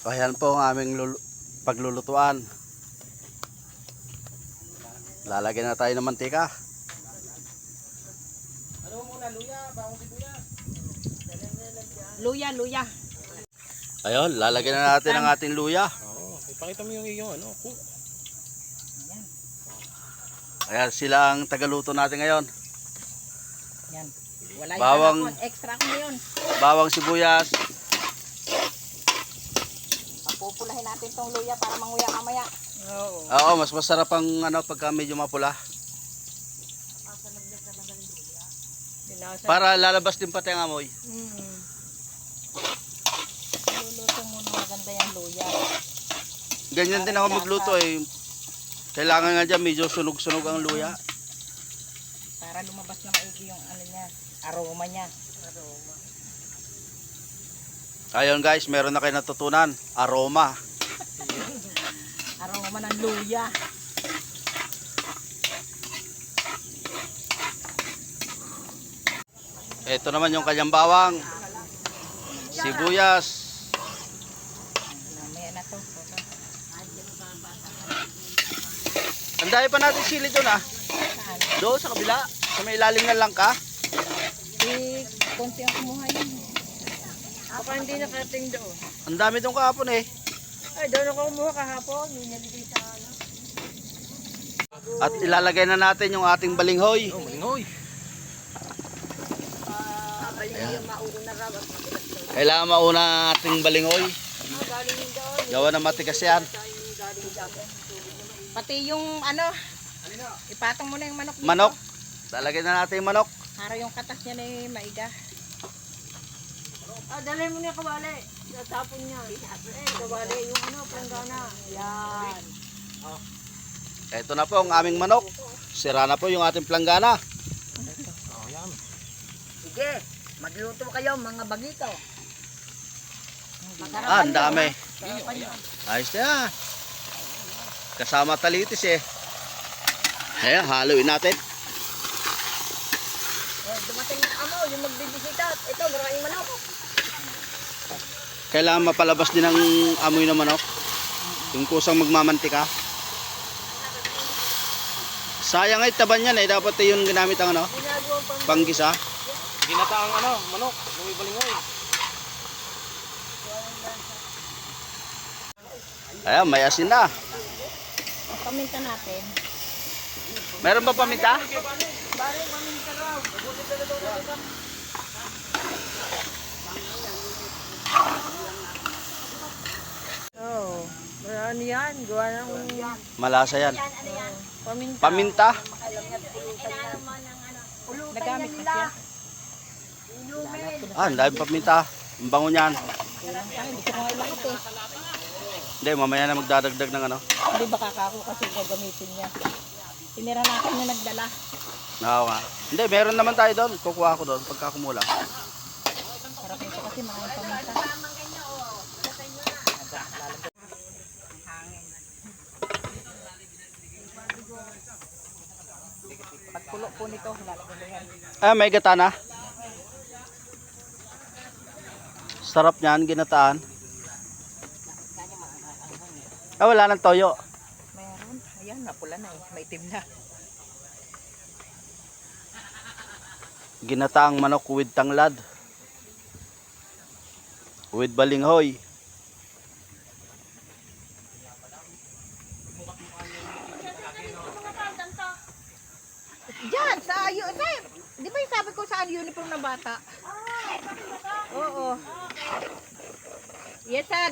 Ayan po ang aming paglulutuan. Lalagyan na tayo ng mantika. Ano muna, luya, bawang sibuyas. Luya. Ayun, lalagyan na natin ang ating luya. Oo, ipakita mo yung iyong ano. Ayan, sila ang tagaluto natin ngayon. Yan. Wala Bawang. yung extra ko ngayon. Bawang sibuyas. Papupulahin natin tong luya para manguya mamaya. Oo. Oo, mas masarap ang pagka medyo mapula. Para lalabas din pati ang amoy. Luluto muna maganda yung luya. Ganyan din ako magluto eh. Kailangan nga dyan medyo sunog-sunog ang luya. Para lumabas na maigi yung ano niya, aroma niya. Ayun guys, meron na kayo natutunan. Aroma. Aroma ng luya. Ito naman yung kanyang bawang. Sibuyas. Mamaya na to. Ang dami pa natin sili doon ah. Saan? Doon sa kabila. Sa may ilalim ng langka. Konti ang kumuha yun. Baka hindi nakating doon. Ang dami doon kahapon eh. Ay, doon ako kumuha kahapon. Ninalagay sa ano. At ilalagay na natin yung ating balinghoy. Oh, malingoy. Balik yung mauuna raw. Kailangan mauna ang ating balinghoy. Galing yung doon. Gawa na matigas yan. Galing dyan. Pati yung ano, ipatong mo na yung manok dito. Manok. Lalagay na natin yung manok. Para yung katas niya na maiga. Dalhin mo niya kawali. Natapon niya. Kawali yung ano, planggana. Yan. Ito na po ang aming manok. Sira na po yung ating planggana. Oh, yan. Sige, magluto kayo mga bagito. Ah, ang dami. Ayos na. Kasama talitis eh. Ayan, haluin natin. Dumating yung amo, yung magbibisita. Ito, maraming manok. Kailangan mapalabas din ang amoy ng manok. Yung kusang magmamantika. Sayang ay taban yan eh. Dapat yung ginamit ang Ginagawang pang... panggisa. Ginataang ano, manok, may balingoy. Ayan, may asin na. Paminta natin. Meron ba paminta? Oo. Ano yan? Gawa ng Malasa yan. paminta. Paminta. Nagamit ko siya. Ah, ang dami paminta. Ang bango niyan. Hindi ko nga ilakot eh. Hindi, mamaya na magdadagdag ng ano. Hindi baka ako kasi gagamitin niya. Tinira natin yung nagdala. Oo nga. Hindi, meron naman tayo doon. Kukuha ko doon pagka kumulang. Sarap nito kasi maraming paminta. Pagkulo po nito, lalagyan ko yan. Ah, may gata na. Sarap niyan, ginataan. Ah, wala nang toyo. Mayroon. Ayan, napula na eh. Maitim na. Ginataang manok with tanglad. With balinghoy. Diyan, di ba yung sabi ko saan uniform ng bata? Oo. Yes, sa